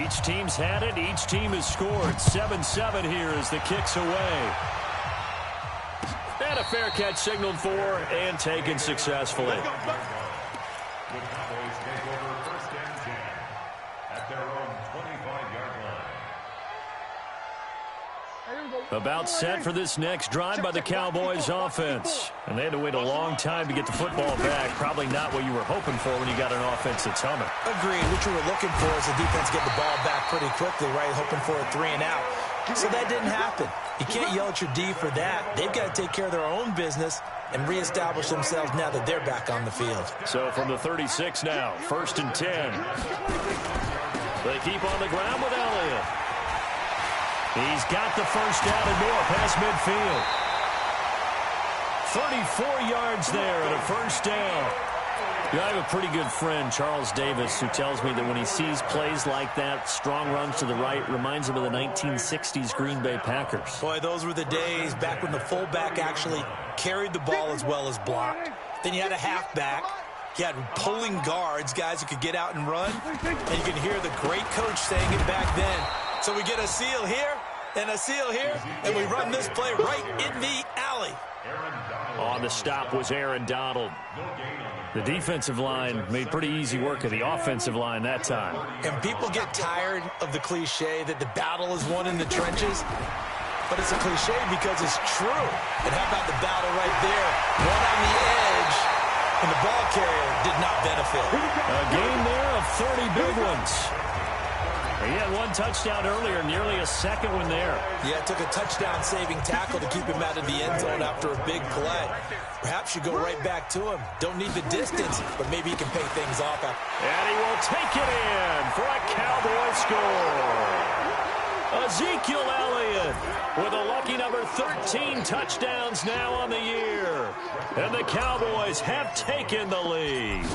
Each team's had it. Each team has scored. 7-7 here as the kick's away. And a fair catch signaled for and taken successfully. About set for this next drive by the Cowboys offense. And they had to wait a long time to get the football back. Probably not what you were hoping for when you got an offense that's humming. Agreed. What you were looking for is the defense get the ball back pretty quickly, right? Hoping for a 3-and-out. So that didn't happen. You can't yell at your D for that. They've got to take care of their own business and reestablish themselves now that they're back on the field. So from the 36 now, 1st and 10. They keep on the ground with Elliott. He's got the first down and more past midfield. 34 yards there and a first down. Yeah, I have a pretty good friend, Charles Davis, who tells me that when he sees plays like that, strong runs to the right, reminds him of the 1960s Green Bay Packers. Boy, those were the days back when the fullback actually carried the ball as well as blocked. Then you had a halfback. You had pulling guards, guys who could get out and run. And you can hear the great coach saying it back then. So we get a seal here and a seal here, and we run this play right in the alley. On the stop was Aaron Donald. The defensive line made pretty easy work of the offensive line that time. And people get tired of the cliche that the battle is won in the trenches. But it's a cliche because it's true. And how about the battle right there? One on the edge, and the ball carrier did not benefit. A game there of 30 big ones. He had one touchdown earlier, nearly a second one there. Yeah, it took a touchdown-saving tackle to keep him out of the end zone after a big play. Perhaps you go right back to him. Don't need the distance, but maybe he can pay things off. And he will take it in for a Cowboy score. Ezekiel Elliott with a lucky number 13 touchdowns now on the year. And the Cowboys have taken the lead.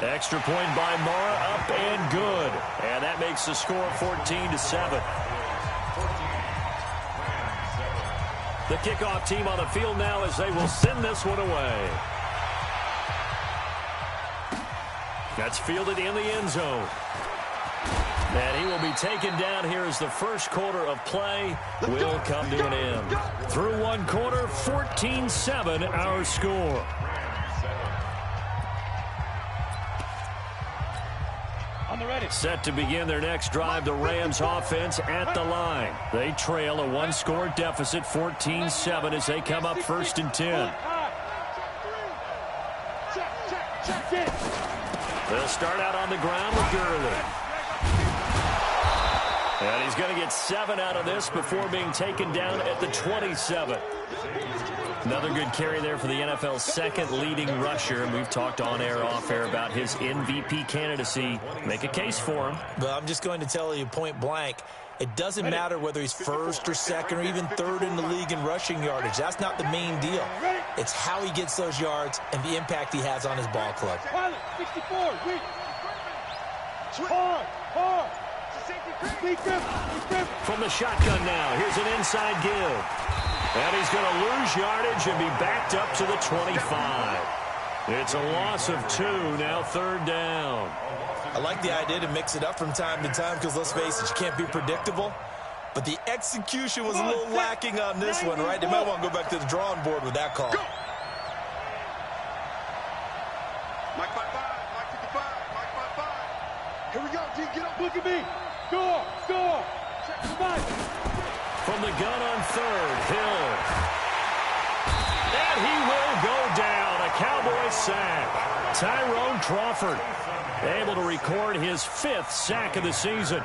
Extra point by Mara, up and good. And that makes the score 14-7. The kickoff team on the field now as they will send this one away. That's fielded in the end zone. And he will be taken down here as the first quarter of play will come to an end. Through one quarter, 14-7 our score. Set to begin their next drive, the Rams offense at the line. They trail a one-score deficit, 14-7, as they come up 1st and 10. They'll start out on the ground with Gurley. And he's going to get 7 out of this before being taken down at the 27. Another good carry there for the NFL's second leading rusher. And we've talked on air, off air about his MVP candidacy. Make a case for him. Well, I'm just going to tell you point blank. It doesn't matter whether he's first or second or even third in the league in rushing yardage. That's not the main deal. It's how he gets those yards and the impact he has on his ball club. From the shotgun now, here's an inside give. And he's going to lose yardage and be backed up to the 25. It's a loss of 2, now 3rd down. I like the idea to mix it up from time to time because, let's face it, you can't be predictable. But the execution was a little lacking on this one, right? They might want to go back to the drawing board with that call. Mike 55, Mike 55, Mike 55. Here we go, D, get up, look at me. Score, score. Check, from the gun on 3rd, Hill. And he will go down. A Cowboy sack. Tyrone Crawford able to record his 5th sack of the season.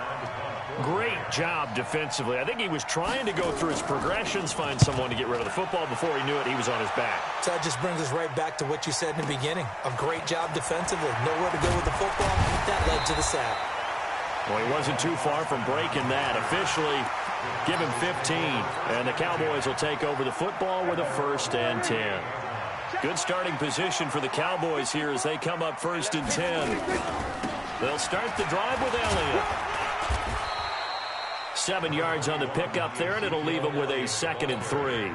Great job defensively. I think he was trying to go through his progressions, find someone to get rid of the football. Before he knew it, he was on his back. So that just brings us right back to what you said in the beginning. A great job defensively. Nowhere to go with the football. That led to the sack. Well, he wasn't too far from breaking that. Officially, give him 15. And the Cowboys will take over the football with a 1st and 10. Good starting position for the Cowboys here as they come up 1st and 10. They'll start the drive with Elliott. 7 yards on the pickup there, and it'll leave him with a 2nd and 3.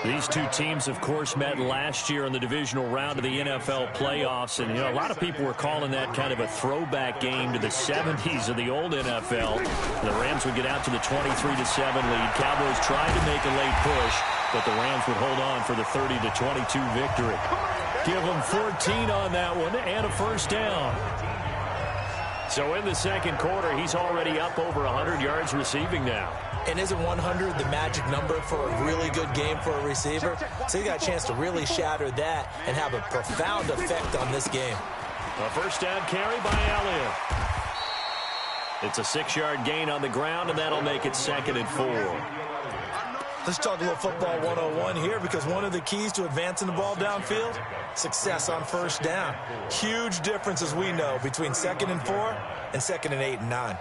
These two teams, of course, met last year in the divisional round of the NFL playoffs. And, a lot of people were calling that kind of a throwback game to the 70s of the old NFL. The Rams would get out to the 23-7 lead. Cowboys tried to make a late push, but the Rams would hold on for the 30-22 victory. Give them 14 on that one and a first down. So in the second quarter, he's already up over 100 yards receiving now. And isn't 100 the magic number for a really good game for a receiver? So he got a chance to really shatter that and have a profound effect on this game. A first down carry by Elliott. It's a 6-yard gain on the ground, and that'll make it 2nd and 4. Let's talk a little football 101 here, because one of the keys to advancing the ball downfield, success on first down. Huge difference, as we know, between 2nd and 4 and 2nd and 8 and 9.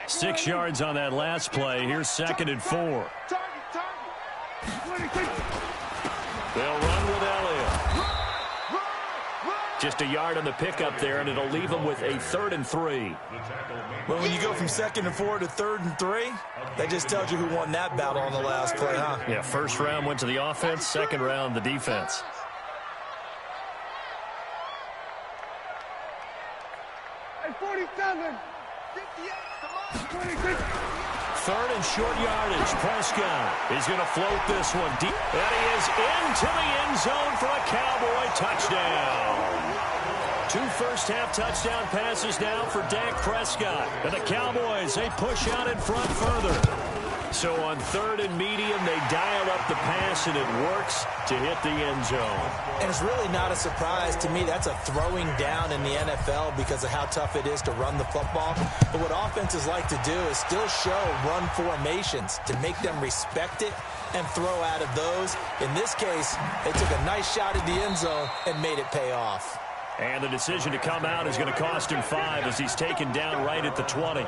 6 yards on that last play. Here's 2nd and 4. They'll run with Elliott. Just a yard on the pickup there, and it'll leave them with a 3rd and 3. Well, when you go from 2nd and 4 to 3rd and 3, that just tells you who won that battle on the last play, huh? Yeah, first round went to the offense, second round the defense. Hey, 47. 3rd and short yardage. Prescott is going to float this one deep. And he is into the end zone for a Cowboy touchdown. 2 first-half touchdown passes now for Dak Prescott. And the Cowboys, they push out in front further. So on 3rd and medium, they dial up the pass, and it works to hit the end zone. And it's really not a surprise to me. That's a throwing down in the NFL because of how tough it is to run the football. But what offenses like to do is still show run formations to make them respect it and throw out of those. In this case, they took a nice shot at the end zone and made it pay off. And the decision to come out is going to cost him 5 as he's taken down right at the 20.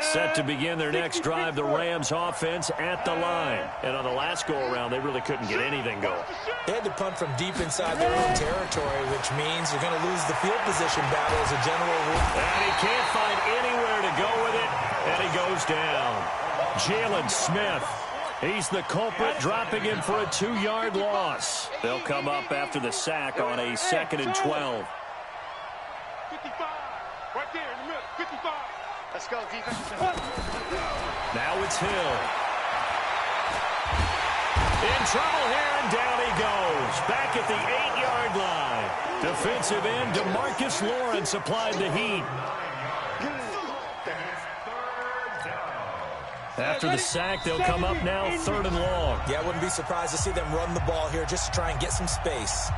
Set to begin their next drive, the Rams offense at the line. And on the last go-around, they really couldn't get anything going. They had to punt from deep inside their own territory, which means you're going to lose the field position battle as a general rule. And he can't find anywhere to go with it, and he goes down. Jalen Smith, he's the culprit, dropping him for a 2-yard loss. They'll come up after the sack on a 2nd and 12. 55. Right there in the middle. 55. Let's go, defense. Now it's Hill. In trouble here, and down he goes. Back at the 8-yard line. Defensive end DeMarcus Lawrence applied the heat. After the sack, they'll come up now 3rd and long. Yeah, I wouldn't be surprised to see them run the ball here just to try and get some space.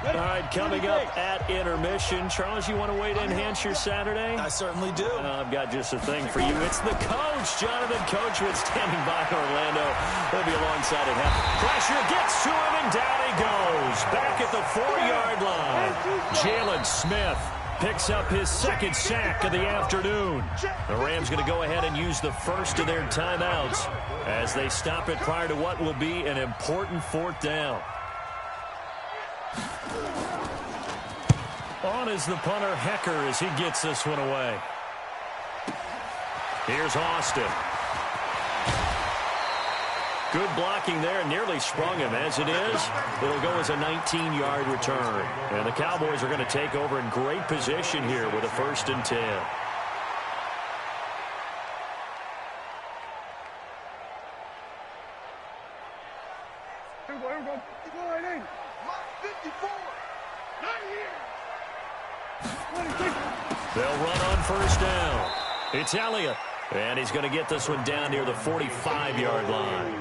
All right, coming up at intermission. Charles, you want to wait to enhance your Saturday? I certainly do. I've got just a thing for you. It's the coach, Jonathan Coachman, standing by Orlando. He'll be alongside at half. Pressure gets to him, and down he goes. Back at the 4-yard line. Jalen Smith picks up his 2nd sack of the afternoon. The Rams going to go ahead and use the first of their timeouts as they stop it prior to what will be an important 4th down. On is the punter, Hecker, as he gets this one away. Here's Austin. Good blocking there, nearly sprung him. As it is, it'll go as a 19-yard return. And the Cowboys are going to take over in great position here with a 1st and 10. Here we go. Go right in. 54. Not here. They'll run on 1st down. It's Elliott. And he's going to get this one down near the 45-yard line.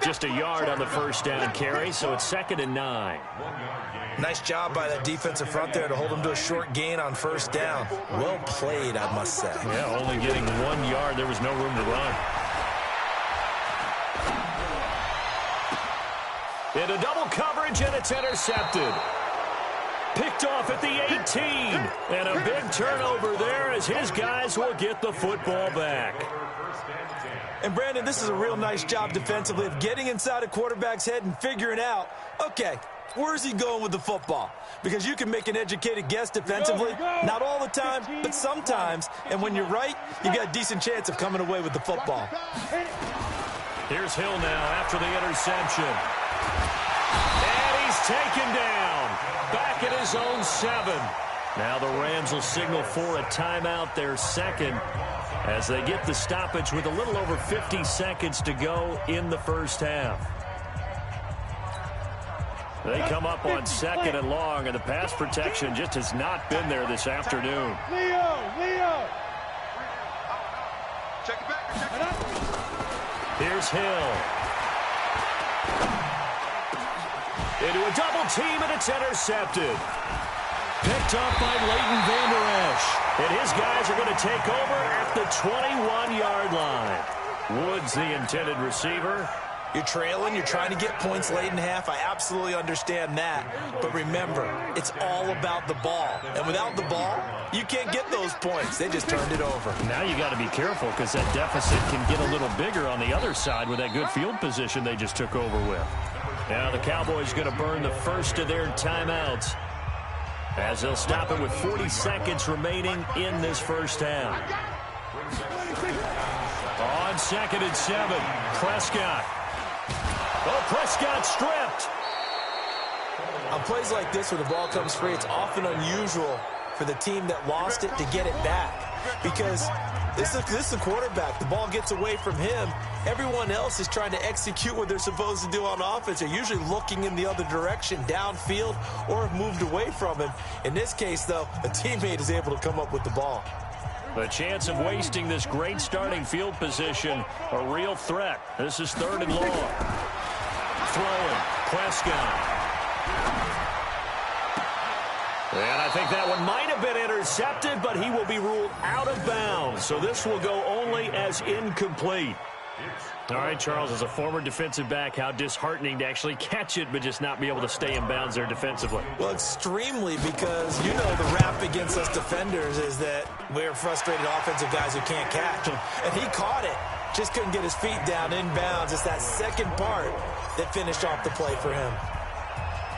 Just a yard on the 1st down carry, so it's 2nd and 9. Nice job by that defensive front there to hold him to a short gain on 1st down. Well played, I must say. Yeah, only getting 1 yard. There was no room to run. Into double coverage, and it's intercepted. Picked off at the 18. And a big turnover there as his guys will get the football back. And, Brandon, this is a real nice job defensively of getting inside a quarterback's head and figuring out, okay, where's he going with the football? Because you can make an educated guess defensively, not all the time, but sometimes. And when you're right, you got a decent chance of coming away with the football. Here's Hill now after the interception. And he's taken down. Back at his own 7. Now the Rams will signal for a timeout, their second, as they get the stoppage with a little over 50 seconds to go in the first half. They come up on 2nd and long, and the pass protection just has not been there this afternoon. Leo! Check it back. Here's Hill. Into a double team, and it's intercepted. Picked up by Leighton Vander Esch. And his guys are going to take over at the 21-yard line. Woods, the intended receiver. You're trailing, you're trying to get points late in half. I absolutely understand that. But remember, it's all about the ball. And without the ball, you can't get those points. They just turned it over. Now you got to be careful because that deficit can get a little bigger on the other side with that good field position they just took over with. Now the Cowboys going to burn the first of their timeouts as they'll stop it with 40 seconds remaining in this first half. On 2nd and 7, Prescott. Oh, Prescott stripped. On plays like this, when the ball comes free, it's often unusual for the team that lost it to get it back. Because this is the quarterback. The ball gets away from him. Everyone else is trying to execute what they're supposed to do on offense. They're usually looking in the other direction, downfield, or have moved away from him. In this case, though, a teammate is able to come up with the ball. The chance of wasting this great starting field position, a real threat. This is 3rd and long. Throwing, Prescott. And I think that one might have been intercepted, but he will be ruled out of bounds. So this will go only as incomplete. All right, Charles, as a former defensive back, how disheartening to actually catch it but just not be able to stay in bounds there defensively. Well, extremely, because you know the rap against us defenders is that we're frustrated offensive guys who can't catch. And he caught it, just couldn't get his feet down in bounds. It's that second part that finished off the play for him.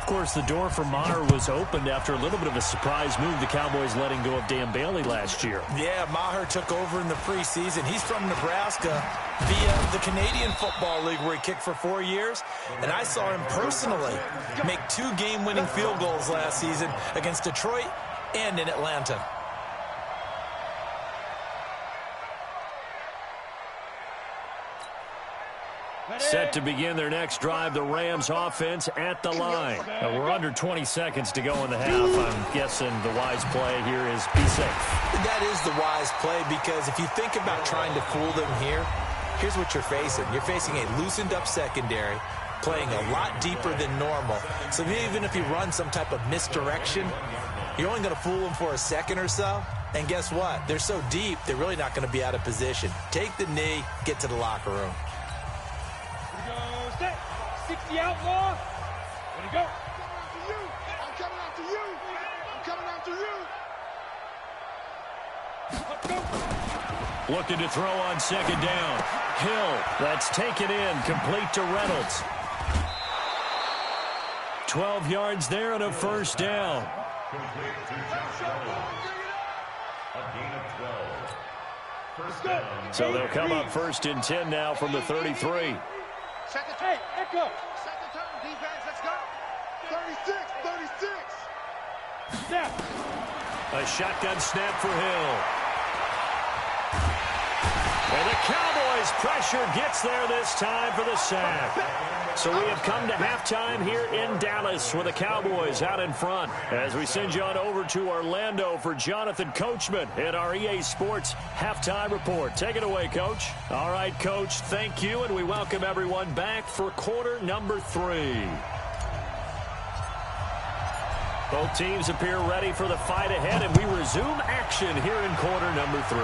Of course, the door for Maher was opened after a little bit of a surprise move. The Cowboys letting go of Dan Bailey last year. Yeah, Maher took over in the preseason. He's from Nebraska via the Canadian Football League where he kicked for 4 years. And I saw him personally make 2 game-winning field goals last season against Detroit and in Atlanta. Set to begin their next drive, the Rams offense at the line. We're under 20 seconds to go in the half. I'm guessing the wise play here is be safe. That is the wise play, because if you think about trying to fool them here, here's what you're facing. You're facing a loosened up secondary, playing a lot deeper than normal. So even if you run some type of misdirection, you're only going to fool them for a second or so. And guess what? They're so deep, they're really not going to be out of position. Take the knee, get to the locker room. 60 outlaw. Ready to go. I'm coming after you. I'm coming after you. Let's go. Looking to throw on 2nd down. Hill, that's taken in, complete to Reynolds. 12 yards there and a first down. So they'll come up 1st and 10 now from the 33. Hey, Echo. Second turn, defense, let's go. 36. Snap. A shotgun snap for Hill. And the Cowboys pressure gets there this time for the sack. So we have come to halftime here in Dallas with the Cowboys out in front. As we send you on over to Orlando for Jonathan Coachman in our EA Sports Halftime Report. Take it away, Coach. All right, Coach, thank you, and we welcome everyone back for quarter number 3. Both teams appear ready for the fight ahead, and we resume action here in quarter number 3.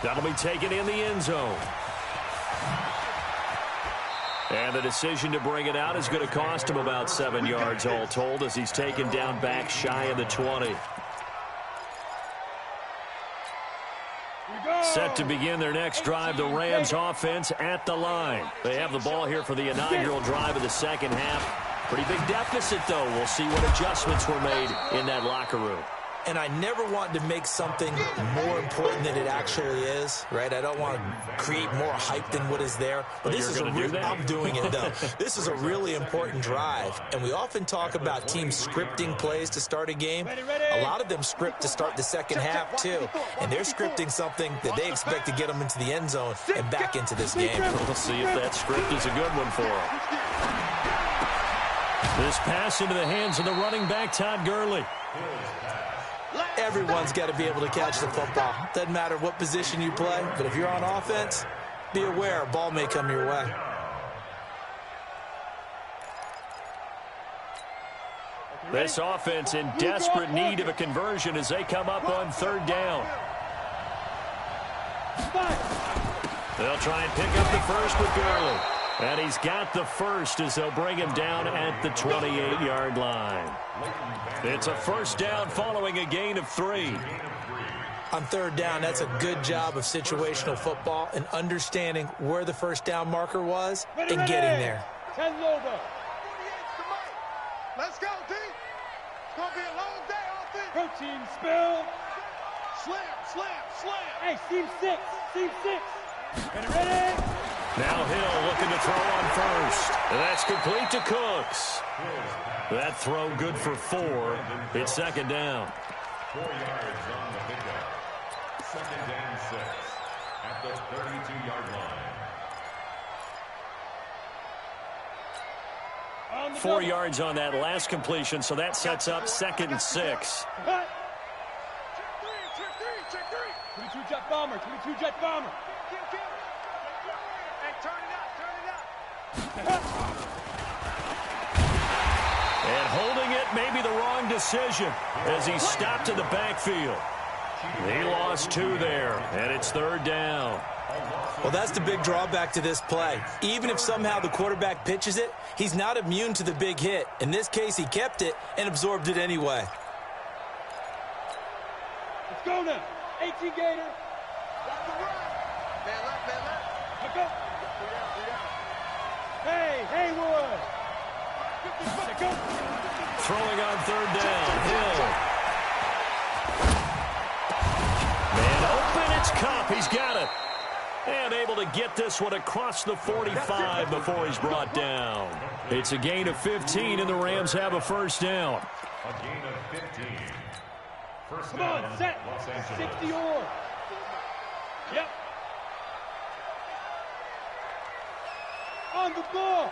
That'll be taken in the end zone. And And the decision to bring it out is going to cost him about 7 yards all told as he's taken down back shy of the 20. Set to begin their next drive, the Rams offense at the line. They have the ball here for the inaugural drive of the second half. Pretty big deficit, though. We'll see what adjustments were made in that locker room. And I never want to make something more important than it actually is, right? I don't want to create more hype than what is there. But this is I'm doing it, though. This is a really important drive. And we often talk about teams scripting plays to start a game. A lot of them script to start the second half, too. And they're scripting something that they expect to get them into the end zone and back into this game. We'll see if that script is a good one for them. This pass into the hands of the running back, Todd Gurley. Everyone's got to be able to catch the football. Doesn't matter what position you play, but if you're on offense, be aware a ball may come your way. This offense in desperate need of a conversion as they come up on third down. They'll try and pick up the first with Gurley. And he's got the first as they'll bring him down at the 28-yard line. It's a first down following a gain of 3. On third down, that's a good job of situational football and understanding where the first down marker was and getting there. 10 over. Let's go, D. It's going to be a long day, offense. Protein spill. Slam. Hey, seam 6. Ready? Now Hill looking to throw on first. And that's complete to Cooks. That throw good for 4. It's second down. 4 yards on the pickup. Second down 6 at the 32-yard line. 4 yards on that last completion, so that sets up second and 6. Check 3. 22 jet bomber. Hey, turn it up. And holding it may be the wrong decision as he stopped in the backfield. He lost 2 there, and it's third down. Well, that's the big drawback to this play. Even if somehow the quarterback pitches it, he's not immune to the big hit. In this case, he kept it and absorbed it anyway. Let's go now. 18 Gator. Man left. Let's go. Hey, Haywood. Go. Throwing on third down. Hill. Man open. It's Cup. He's got it. And able to get this one across the 45 before he's brought down. It's a gain of 15, and the Rams have a first down. A gain of 15. First Come down, on, set. Los Angeles. 60 or. Yep. On the ball.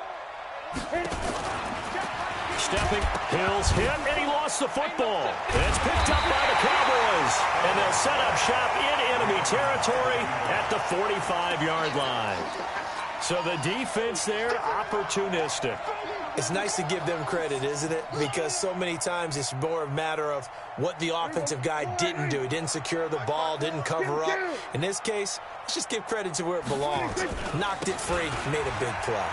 Hit it. Stepping, Hill's hit, and he lost the football. And it's picked up by the Cowboys. And they'll set up shop in enemy territory at the 45-yard line. So the defense there, opportunistic. It's nice to give them credit, isn't it? Because so many times it's more a matter of what the offensive guy didn't do. He didn't secure the ball, didn't cover up. In this case, let's just give credit to where it belongs. Knocked it free, made a big play.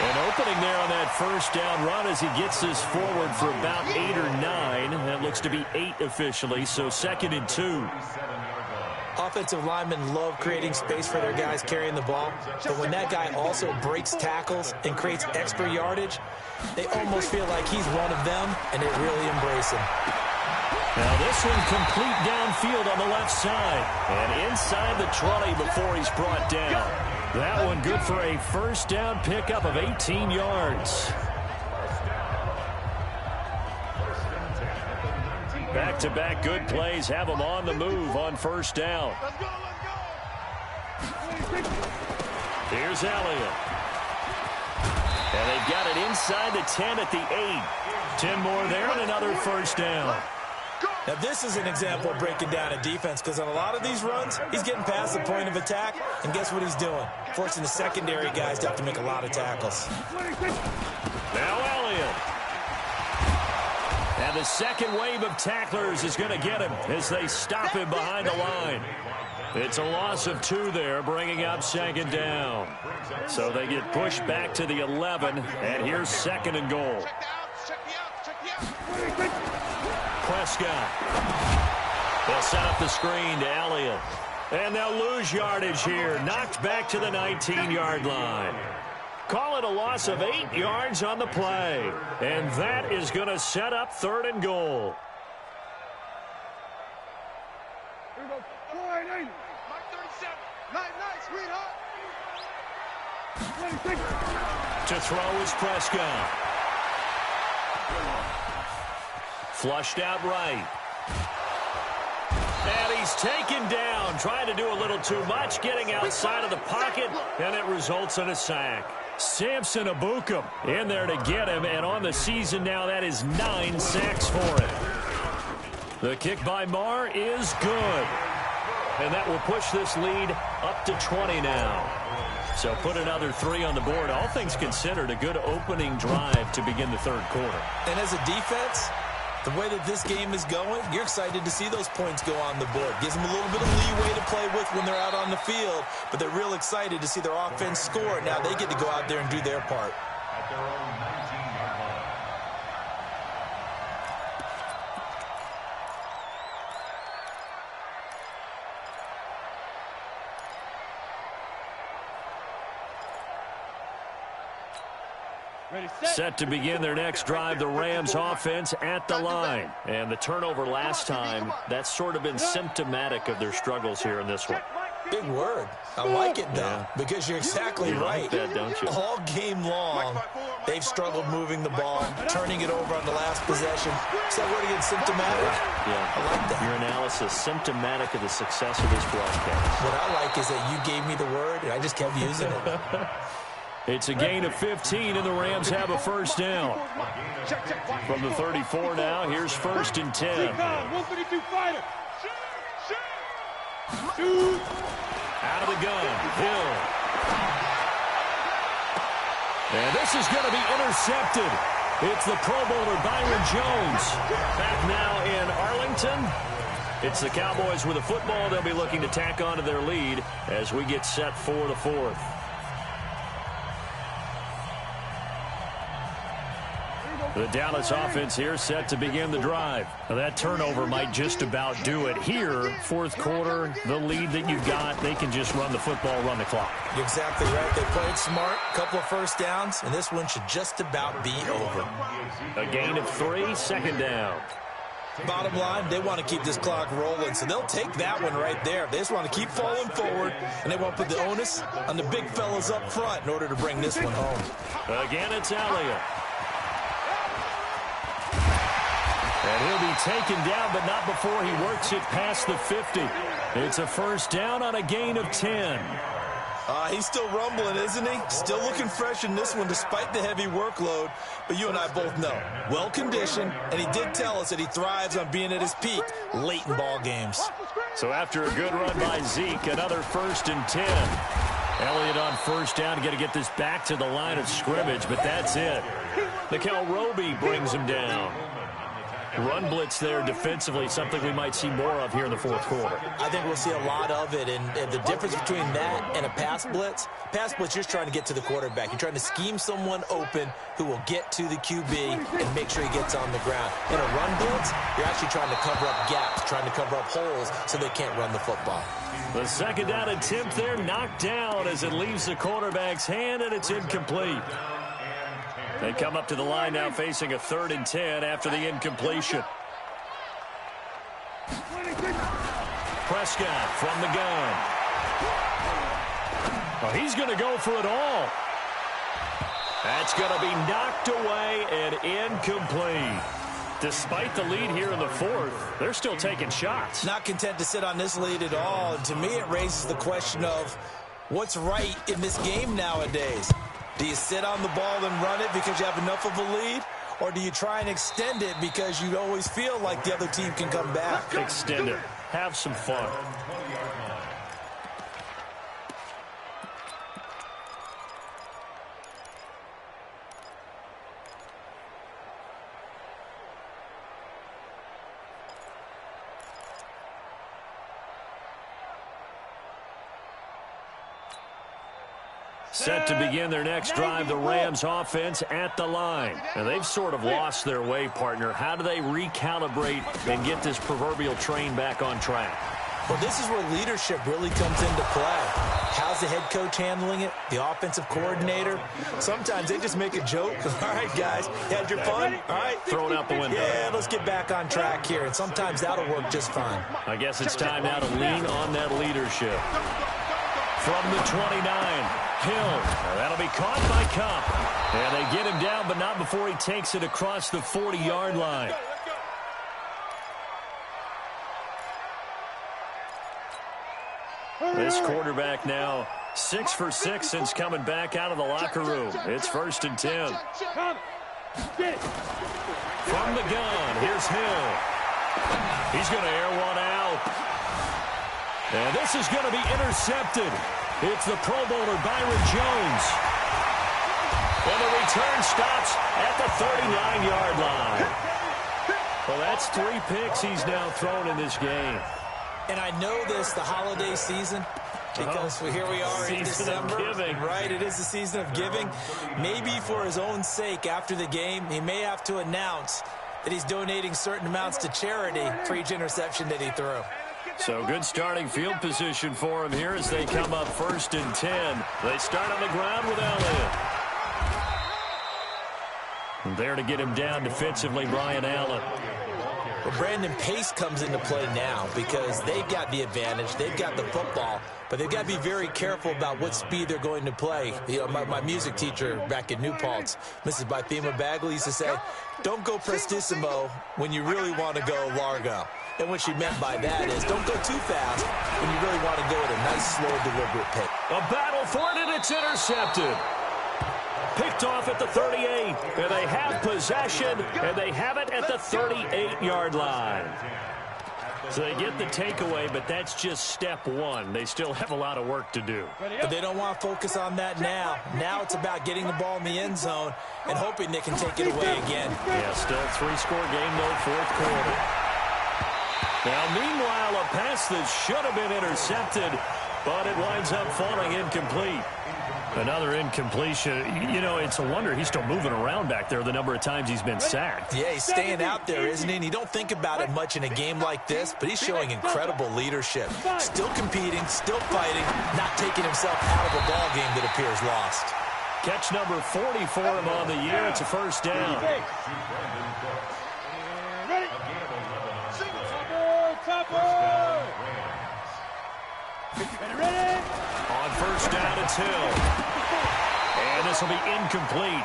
An opening there on that first down run as he gets this forward for about 8 or 9. That looks to be 8 officially, so second and 2. Offensive linemen love creating space for their guys carrying the ball, but when that guy also breaks tackles and creates extra yardage, they almost feel like he's one of them, and they really embrace him. Now this one complete downfield on the left side, and inside the 20 before he's brought down. That one good for a first down pickup of 18 yards. Back-to-back good plays have them on the move on first down. Here's Elliott. And they've got it inside the 10 at the 8. 10 more there and another first down. Now, this is an example of breaking down a defense because on a lot of these runs, he's getting past the point of attack, and guess what he's doing? Forcing the secondary guys to have to make a lot of tackles. Now Elliott. And the second wave of tacklers is going to get him as they stop him behind the line. It's a loss of 2 there, bringing up second down. So they get pushed back to the 11, and here's second and goal. Prescott. They'll set up the screen to Elliott. And they'll lose yardage here, knocked back to the 19-yard line. Call it a loss of 8 yards on the play. And that is going to set up third and goal. Here we go. 480. Mike 37. Nice, sweetheart. To throw is Prescott. Flushed out right. And he's taken down, trying to do a little too much, getting outside of the pocket, and it results in a sack. Samson Abukum in there to get him, and on the season now, that is 9 sacks for him. The kick by Marr is good. And that will push this lead up to 20 now. So put another 3 on the board. All things considered, a good opening drive to begin the third quarter. And as a defense, the way that this game is going, you're excited to see those points go on the board. Gives them a little bit of leeway to play with when they're out on the field, but they're real excited to see their offense score. Now they get to go out there and do their part. At their own 19-yard line. Set to begin their next drive, the Rams offense at the line. And the turnover last time, that's sort of been symptomatic of their struggles here in this one. Big word. I like it, though, because you're exactly right. Like that, don't you? All game long, they've struggled moving the ball, turning it over on the last possession. Is that word again, symptomatic? Yeah. I like that. Your analysis, symptomatic of the success of this broadcast. What I like is that you gave me the word, and I just kept using it. It's a gain of 15, and the Rams have a first down. From the 34 now, here's first and 10. 152 fighter. Out of the gun, Hill. And this is going to be intercepted. It's the Pro Bowler Byron Jones. Back now in Arlington. It's the Cowboys with a football. They'll be looking to tack on to their lead as we get set for the fourth. The Dallas offense here set to begin the drive. Now that turnover might just about do it here. Fourth quarter, the lead that you've got, they can just run the football, run the clock. You're exactly right. They played smart, couple of first downs, and this one should just about be over. A gain of 3, second down. Bottom line, they want to keep this clock rolling, so they'll take that one right there. They just want to keep falling forward, and they want to put the onus on the big fellas up front in order to bring this one home. Again, it's Elliott. And he'll be taken down, but not before he works it past the 50. It's a first down on a gain of 10. He's still rumbling, isn't he? Still looking fresh in this one despite the heavy workload. But you and I both know, well-conditioned, and he did tell us that he thrives on being at his peak late in ball games. So after a good run by Zeke, another first and 10. Elliott on first down, got to get this back to the line of scrimmage, but that's it. Nickel Roby brings him down. Run blitz there defensively, something we might see more of here in the fourth quarter. I think we'll see a lot of it, and the difference between that and a pass blitz, you're just trying to get to the quarterback. You're trying to scheme someone open who will get to the QB and make sure he gets on the ground. In a run blitz, you're actually trying to cover up gaps, trying to cover up holes so they can't run the football. The second down attempt there knocked down as it leaves the quarterback's hand, and it's incomplete. They come up to the line now facing a 3rd and 10 after the incompletion. Prescott from the gun. Oh, he's going to go for it all. That's going to be knocked away and incomplete. Despite the lead here in the fourth, they're still taking shots. Not content to sit on this lead at all. And to me, it raises the question of what's right in this game nowadays. Do you sit on the ball and run it because you have enough of a lead? Or do you try and extend it because you always feel like the other team can come back? Extend it. Have some fun. Set to begin their next drive, the Rams offense at the line. Now, they've sort of lost their way, partner. How do they recalibrate and get this proverbial train back on track? Well, this is where leadership really comes into play. How's the head coach handling it? The offensive coordinator? Sometimes they just make a joke. All right, guys, you had your fun? All right. Throw it out the window. Yeah, let's get back on track here. And sometimes that'll work just fine. I guess it's time now to lean on that leadership. From the 29, Hill. Now, that'll be caught by Cup. And they get him down, but not before he takes it across the 40-yard line. This quarterback now 6 for 6 since coming back out of the locker room. It's 1st and 10. From the gun, here's Hill. He's going to air one out. And this is going to be intercepted. It's the Pro Bowler Byron Jones. And the return stops at the 39-yard line. Well, that's 3 picks he's now thrown in this game. And I know this, the holiday season, because here we are in December. Giving. Right, it is the season of giving. Maybe for his own sake after the game, he may have to announce that he's donating certain amounts to charity for each interception that he threw. So good starting field position for him here as they come up 1st and 10. They start on the ground with Elliott. And there to get him down defensively, Brian Allen. Well, Brandon, pace comes into play now because they've got the advantage. They've got the football, but they've got to be very careful about what speed they're going to play. You know, my music teacher back in New Paltz, Mrs. Bythema Bagley, used to say, don't go prestissimo when you really want to go largo. And what she meant by that is don't go too fast when you really want to go at a nice, slow, deliberate pace. A battle for it, and it's intercepted. Picked off at the 38, and they have possession, and they have it at the 38-yard line. So they get the takeaway, but that's just step one. They still have a lot of work to do. But they don't want to focus on that now. Now it's about getting the ball in the end zone and hoping they can take it away again. Yeah, still 3-score game, though, 4th quarter. Now, meanwhile, a pass that should have been intercepted, but it winds up falling incomplete. Another incompletion. You know, it's a wonder he's still moving around back there the number of times he's been sacked. Yeah, he's staying out there, isn't he? And you don't think about it much in a game like this, but he's showing incredible leadership. Still competing, still fighting, not taking himself out of a ball game that appears lost. Catch number 40 for him on the year. It's a 1st down. Ready? Ready? On 1st down, it's Hill. And this will be incomplete.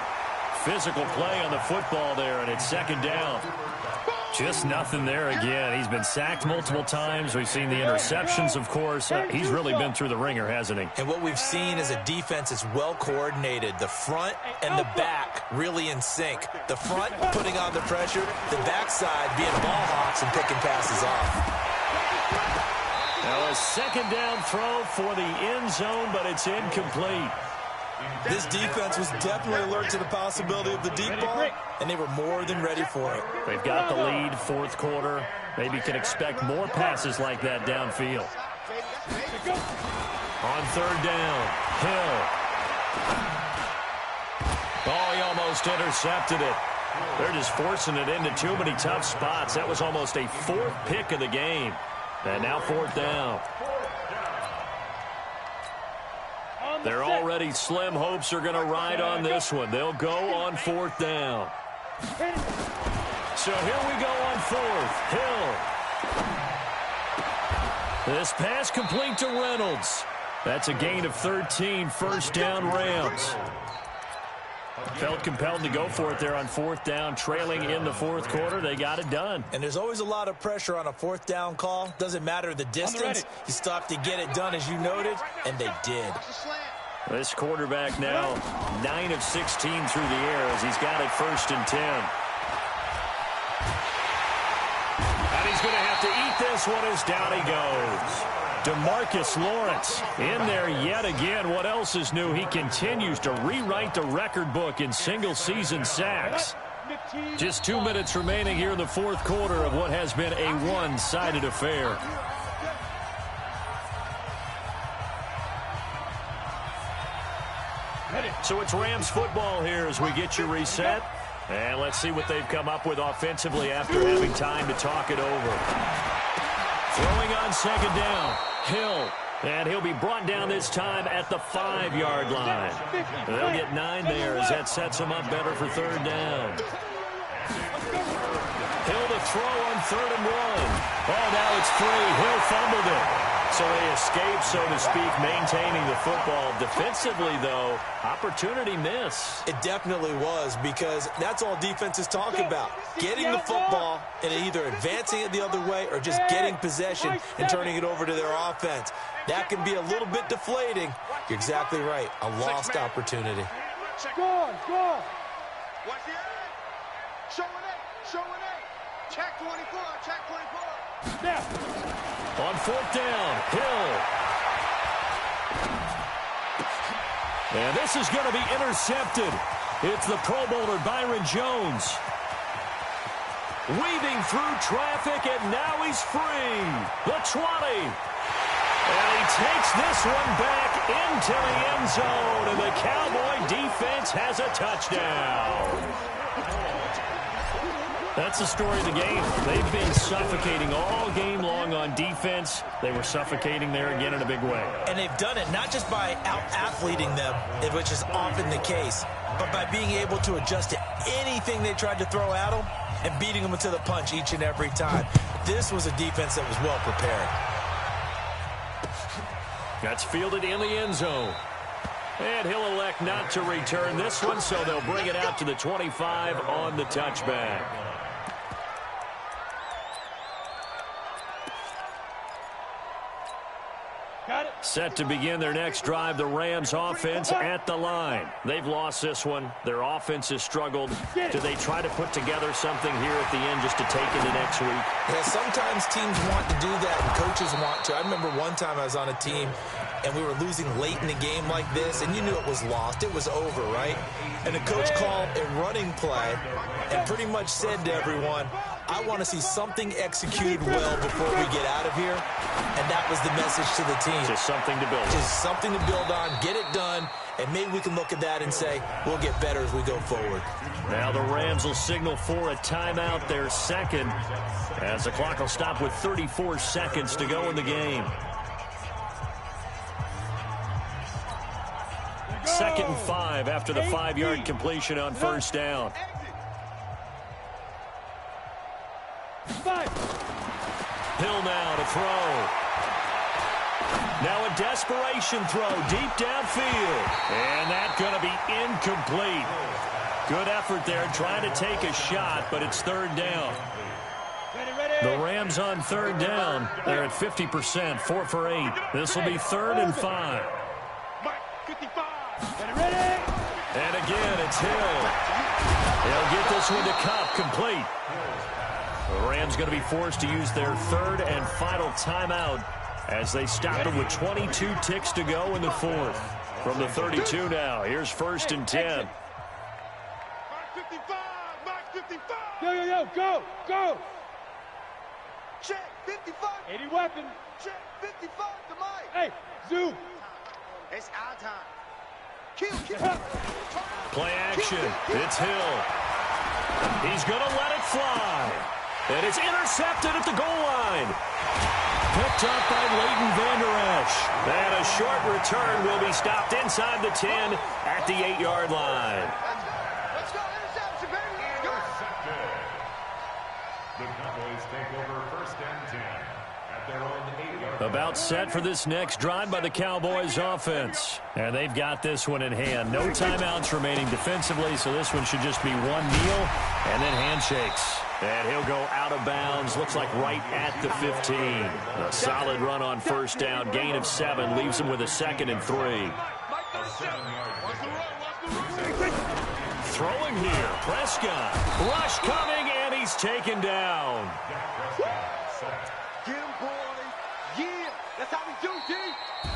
Physical play on the football there, and it's 2nd down. Just nothing there again. He's been sacked multiple times. We've seen the interceptions, of course. He's really been through the ringer, hasn't he? And what we've seen is a defense that's well coordinated. The front and the back really in sync. The front putting on the pressure, the backside being ball hawks and picking passes off. Now a 2nd down throw for the end zone, but it's incomplete. This defense was definitely alert to the possibility of the deep ball, and they were more than ready for it. They've got the lead, 4th quarter. Maybe can expect more passes like that downfield. On 3rd down, Hill. Oh, he almost intercepted it. They're just forcing it into too many tough spots. That was almost a 4th pick of the game. And now 4th down. They're already slim hopes are going to ride on this one. They'll go on 4th down. So here we go on 4th. Hill. This pass complete to Reynolds. That's a gain of 13, 1st down Rams. Felt compelled to go for it there on 4th down, trailing in the 4th quarter. They got it done. And there's always a lot of pressure on a 4th down call. Doesn't matter the distance. You still have to get it done, as you noted, and they did. This quarterback now 9 of 16 through the air as he's got it 1st and 10. And he's going to have to eat this one as down he goes. DeMarcus Lawrence in there yet again. What else is new? He continues to rewrite the record book in single-season sacks. Just 2 minutes remaining here in the 4th quarter of what has been a one-sided affair. So it's Rams football here as we get you reset. And let's see what they've come up with offensively after having time to talk it over. Throwing on second down, Hill. And he'll be brought down this time at the 5-yard line. They'll get 9 there as that sets them up better for third down. Hill to throw on 3rd and 1. Oh, now it's free. Hill fumbled it. So they escape, so to speak, maintaining the football. Defensively, though, opportunity miss. It definitely was, because that's all defenses talk about. Getting the football and either advancing it the other way or just getting possession and turning it over to their offense. That can be a little bit deflating. You're exactly right. A lost opportunity. Go on, go on. Watch the edge. Show an 8, show an 8. Check 24, check 24. Now. On 4th down, Hill. And this is going to be intercepted. It's the Pro Bowler Byron Jones. Weaving through traffic, and now he's free. The 20. And he takes this one back into the end zone, and the Cowboy defense has a touchdown. That's the story of the game. They've been suffocating all game long on defense. They were suffocating there again in a big way. And they've done it not just by out-athleting them, which is often the case, but by being able to adjust to anything they tried to throw at them and beating them to the punch each and every time. This was a defense that was well prepared. That's fielded in the end zone. And he'll elect not to return this one, so they'll bring it out to the 25 on the touchback. Set to begin their next drive, the Rams offense at the line. They've lost this one. Their offense has struggled. Do they try to put together something here at the end just to take into next week? Yeah, sometimes teams want to do that and coaches want to. I remember one time I was on a team and we were losing late in the game like this, and you knew it was lost. It was over, right? And the coach called a running play and pretty much said to everyone, I want to see something executed well before we get out of here. And that was the message to the team. Just something to build on. Just something to build on, get it done, and maybe we can look at that and say, we'll get better as we go forward. Now the Rams will signal for a timeout, their second, as the clock will stop with 34 seconds to go in the game. 2nd and 5 after the 5-yard completion on 1st down. Hill now to throw. Now a desperation throw deep downfield. And that's going to be incomplete. Good effort there trying to take a shot, but it's 3rd down. The Rams on 3rd down. They're at 50%, 4 for 8. This will be 3rd and 5. And again, it's Hill. They'll get this one to Cup, complete. The Rams going to be forced to use their 3rd and final timeout as they stop it with 22 ticks to go in the 4th. From the 32 now, here's 1st and 10. Yo, go, go. Check, 55. 80 weapon. Check, 55 to Mike. Hey, zoom. It's our time. Kill. Play action. It's Hill. He's going to let it fly. And it's intercepted at the goal line. Picked up by Leighton Vander Esch. And a short return will be stopped inside the 10 at the 8-yard line. Let's go, interception, baby. Let's go. The Cowboys take over 1st and 10 at their own 8-yard line. About set for this next drive by the Cowboys offense. And they've got this one in hand. No timeouts remaining defensively, so this one should just be one kneel and then handshakes. And he'll go out of bounds, looks like right at the 15. A solid run on 1st down, gain of 7, leaves him with a 2nd and 3. Throwing here, Prescott. Rush coming, and he's taken down. Get him, boy. Yeah, that's how we do, D.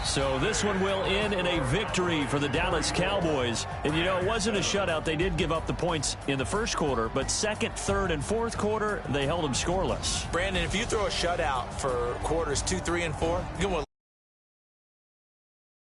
So this one will end in a victory for the Dallas Cowboys. And, you know, it wasn't a shutout. They did give up the points in the 1st quarter, but 2nd, 3rd, and 4th quarter, they held them scoreless. Brandon, if you throw a shutout for quarters 2, 3, and 4, you're going to